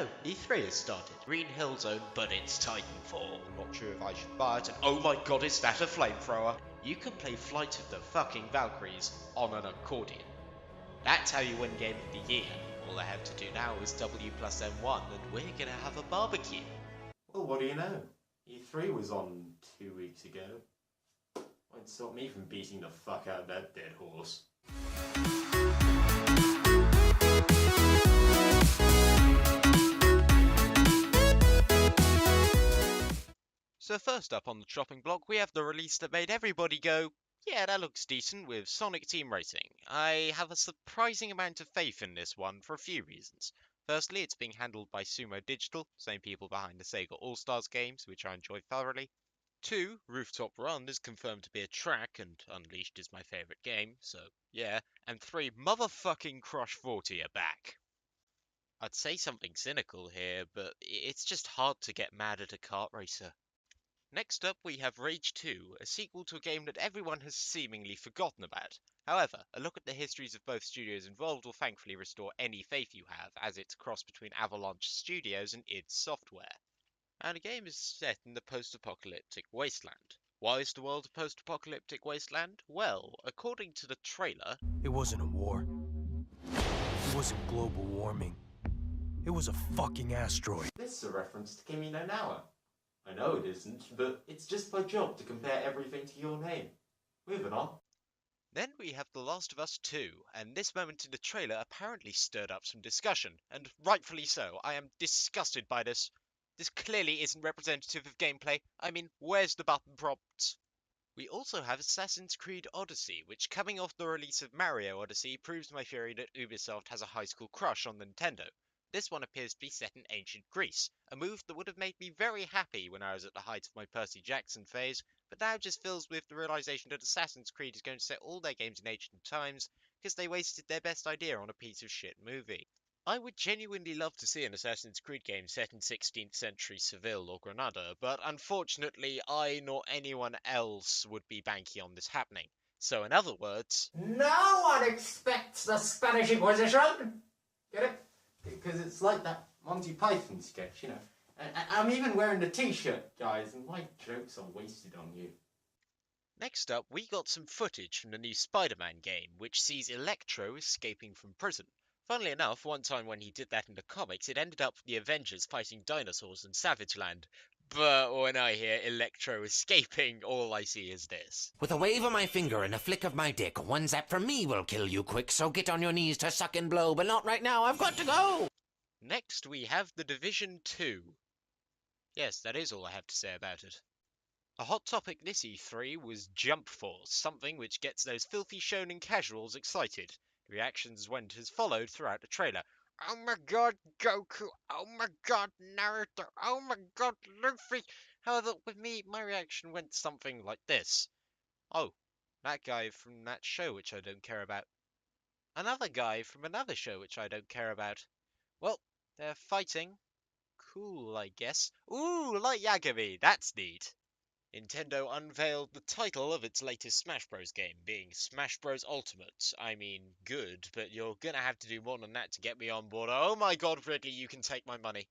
no, E3 has started. Green Hill Zone, but it's Titanfall. Not sure if I should buy it, and oh my god, is that a flamethrower? You can play Flight of the fucking Valkyries on an accordion. That's how you win Game of the Year. All I have to do now is W+N1, and we're gonna have a barbecue. Well, what do you know? E3 was on 2 weeks ago. Won't stop me from beating the fuck out of that dead horse. So first up on the chopping block, we have the release that made everybody go, yeah, that looks decent, with Sonic Team Racing. I have a surprising amount of faith in this one for a few reasons. Firstly, it's being handled by Sumo Digital, same people behind the Sega All-Stars games, which I enjoy thoroughly. 2, Rooftop Run is confirmed to be a track, and Unleashed is my favourite game, so yeah. And 3, motherfucking Crush 40 are back. I'd say something cynical here, but it's just hard to get mad at a kart racer. Next up, we have Rage 2, a sequel to a game that everyone has seemingly forgotten about. However, a look at the histories of both studios involved will thankfully restore any faith you have, as it's a cross between Avalanche Studios and id Software. And the game is set in the post-apocalyptic wasteland. Why is the world a post-apocalyptic wasteland? Well, according to the trailer... It wasn't a war. It wasn't global warming. It was a fucking asteroid. This is a reference to Kimi no Nawa. I know it isn't, but it's just my job to compare everything to your name. Moving on. Then we have The Last of Us 2, and this moment in the trailer apparently stirred up some discussion, and rightfully so. I am disgusted by this. This clearly isn't representative of gameplay. I mean, where's the button prompts? We also have Assassin's Creed Odyssey, which, coming off the release of Mario Odyssey, proves my theory that Ubisoft has a high school crush on Nintendo. This one appears to be set in ancient Greece, a move that would have made me very happy when I was at the height of my Percy Jackson phase, but now just fills with the realization that Assassin's Creed is going to set all their games in ancient times, because they wasted their best idea on a piece of shit movie. I would genuinely love to see an Assassin's Creed game set in 16th century Seville or Granada, but unfortunately I nor anyone else would be banking on this happening. So in other words... No one expects the Spanish Inquisition! Get it? Because it's like that Monty Python sketch, you know. And I'm even wearing the t-shirt, guys, and my jokes are wasted on you. Next up, we got some footage from the new SpiderMan game, which sees Electro escaping from prison. Funnily enough, one time when he did that in the comics, it ended up with the Avengers fighting dinosaurs in Savage Land. But when I hear Electro escaping, all I see is this. With a wave of my finger and a flick of my dick, one zap from me will kill you quick, so get on your knees to suck and blow, but not right now, I've got to go! Next, we have The Division 2. Yes, that is all I have to say about it. A hot topic this E3 was Jump Force, something which gets those filthy shonen casuals excited. The reactions went as followed throughout the trailer. Oh my god, Goku! Oh my god, Naruto! Oh my god, Luffy! However, with me, my reaction went something like this. Oh, that guy from that show which I don't care about. Another guy from another show which I don't care about. Well, they're fighting. Cool, I guess. Ooh, like Yagami, that's neat. Nintendo unveiled the title of its latest Smash Bros. Game, being Smash Bros. Ultimate. I mean, good, but you're gonna have to do more than that to get me on board. Oh my god, Ridley, you can take my money.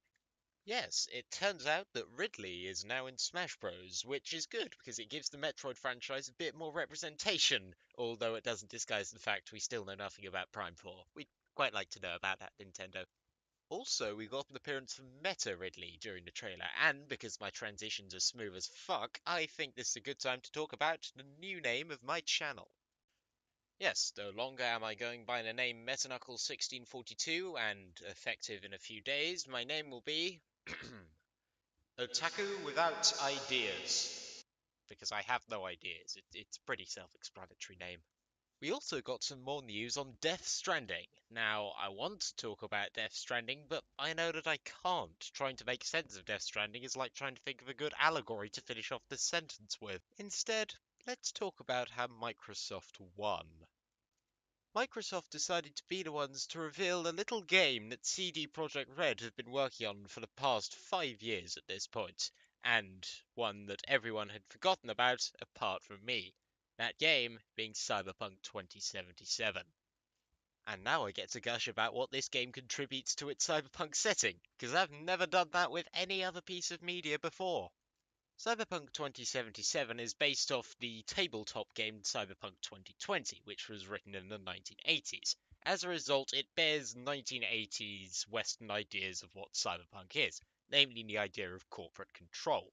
Yes, it turns out that Ridley is now in Smash Bros., which is good, because it gives the Metroid franchise a bit more representation, although it doesn't disguise the fact we still know nothing about Prime 4. We'd quite like to know about that, Nintendo. Also, we got an appearance from Meta Ridley during the trailer, and because my transitions are smooth as fuck, I think this is a good time to talk about the new name of my channel. Yes, no longer am I going by the name MetaKnuckles1642, and effective in a few days, my name will be... Otaku Without Ideas. Because I have no ideas, it's a pretty self-explanatory name. We also got some more news on Death Stranding. Now, I want to talk about Death Stranding, but I know that I can't. Trying to make sense of Death Stranding is like trying to think of a good allegory to finish off this sentence with. Instead, let's talk about how Microsoft won. Microsoft decided to be the ones to reveal a little game that CD Projekt Red have been working on for the past 5 years at this point, and one that everyone had forgotten about apart from me. That game being Cyberpunk 2077. And now I get to gush about what this game contributes to its cyberpunk setting, because I've never done that with any other piece of media before. Cyberpunk 2077 is based off the tabletop game Cyberpunk 2020, which was written in the 1980s. As a result, it bears 1980s Western ideas of what cyberpunk is, namely the idea of corporate control.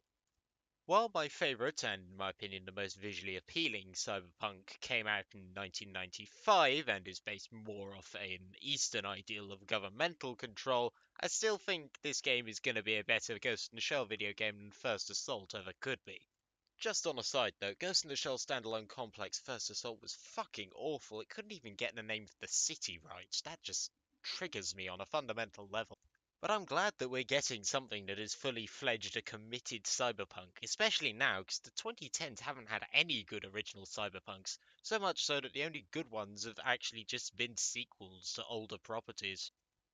While my favourite, and in my opinion the most visually appealing Cyberpunk came out in 1995 and is based more off an Eastern ideal of governmental control, I still think this game is going to be a better Ghost in the Shell video game than First Assault ever could be. Just on a side note, Ghost in the Shell standalone complex First Assault was fucking awful. It couldn't even get the name of the city right. That just triggers me on a fundamental level. But I'm glad that we're getting something that is fully fledged a committed cyberpunk, especially now because the 2010s haven't had any good original cyberpunks, so much so that the only good ones have actually just been sequels to older properties.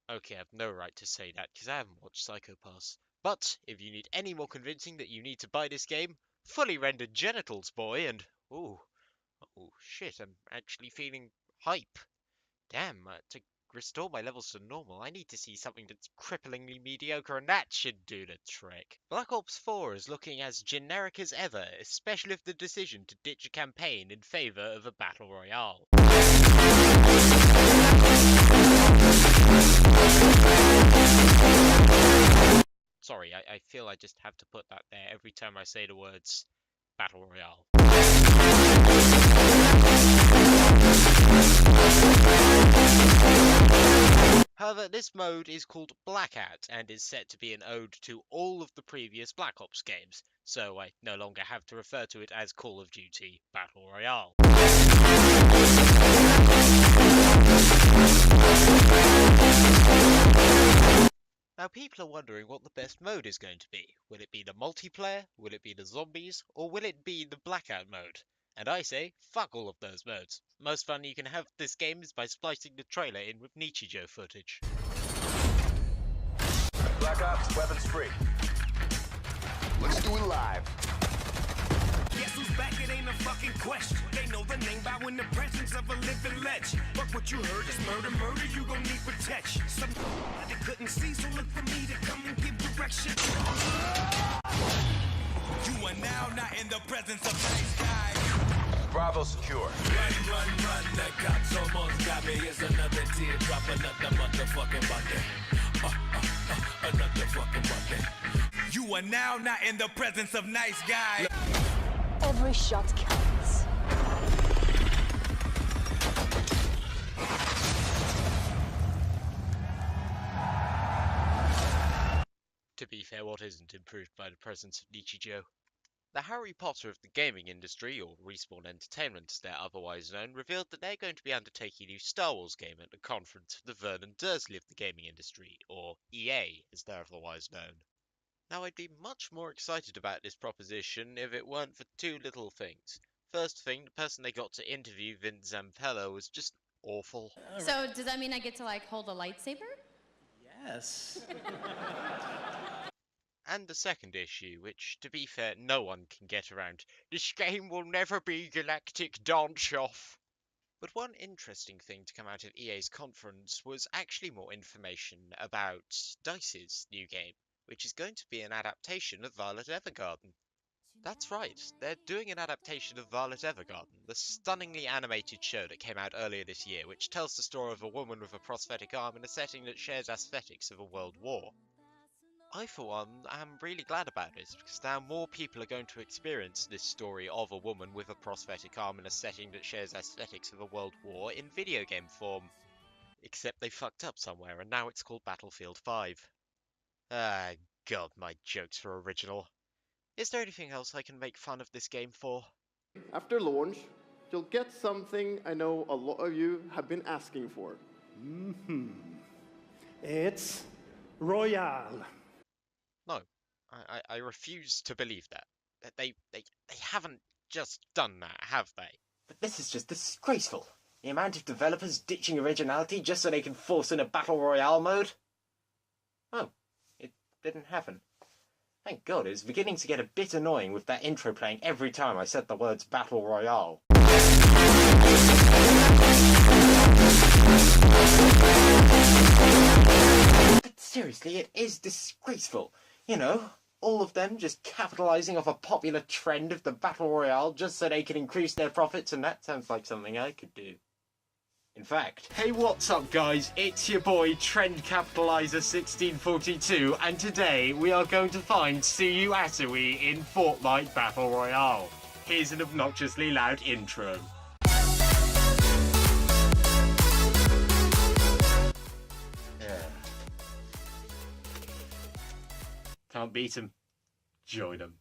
Okay, I've no right to say that because I haven't watched Psycho Pass. But if you need any more convincing that you need to buy this game, fully rendered genitals, boy, and oh shit, I'm actually feeling hype. Damn, to restore my levels to normal, I need to see something that's cripplingly mediocre, and that should do the trick. Black Ops 4 is looking as generic as ever, especially with the decision to ditch a campaign in favour of a battle royale. Sorry, I feel I just have to put that there every time I say the words battle royale. However, this mode is called Blackout and is set to be an ode to all of the previous Black Ops games, so I no longer have to refer to it as Call of Duty Battle Royale. Now people are wondering what the best mode is going to be. Will it be the multiplayer, will it be the zombies, or will it be the Blackout mode? And I say, fuck all of those modes. Most fun you can have this game is by splicing the trailer in with Nichijou footage. Black Ops, weapons free. Let's do it live. Guess who's back? It ain't a fucking question. They know the name by in the presence of a living legend. But what you heard is murder, you gon' need protection. Somebody couldn't see, so look for me to come and give direction. You are now not in the presence of nice guys. Bravo secure. Run, the cops almost got me. It's another teardrop, another motherfucking bucket. Another fucking bucket. You are now not in the presence of nice guys. Every shot counts. To be fair, what isn't improved by the presence of Nichijou? The Harry Potter of the gaming industry, or Respawn Entertainment as they're otherwise known, revealed that they're going to be undertaking a new Star Wars game at the conference for the Vernon Dursley of the gaming industry, or EA as they're otherwise known. Now I'd be much more excited about this proposition if it weren't for two little things. First thing, the person they got to interview, Vince Zampella, was just awful. So does that mean I get to like hold a lightsaber? Yes. And the second issue, which, to be fair, no one can get around. This game will never be Galactic Dance-Off. But one interesting thing to come out of EA's conference was actually more information about DICE's new game, which is going to be an adaptation of Violet Evergarden. That's right, they're doing an adaptation of Violet Evergarden, the stunningly animated show that came out earlier this year, which tells the story of a woman with a prosthetic arm in a setting that shares aesthetics of a world war. I, for one, am really glad about this, because now more people are going to experience this story of a woman with a prosthetic arm in a setting that shares aesthetics of a world war in video game form. Except they fucked up somewhere, and now it's called Battlefield 5. Ah, god, my jokes are original. Is there anything else I can make fun of this game for? After launch, you'll get something I know a lot of you have been asking for. It's Royale. No, I refuse to believe that. They haven't just done that, have they? But this is just disgraceful. The amount of developers ditching originality just so they can force in a battle royale mode. Oh, it didn't happen. Thank God, it was beginning to get a bit annoying with that intro playing every time I said the words battle royale. seriously, it is disgraceful. You know, all of them just capitalizing off a popular trend of the Battle Royale just so they can increase their profits, and that sounds like something I could do. In fact, hey, what's up guys, it's your boy Trend Capitalizer 1642, and today we are going to find Suyu Asui in Fortnite Battle Royale. Here's an obnoxiously loud intro. Can't beat him. Join him.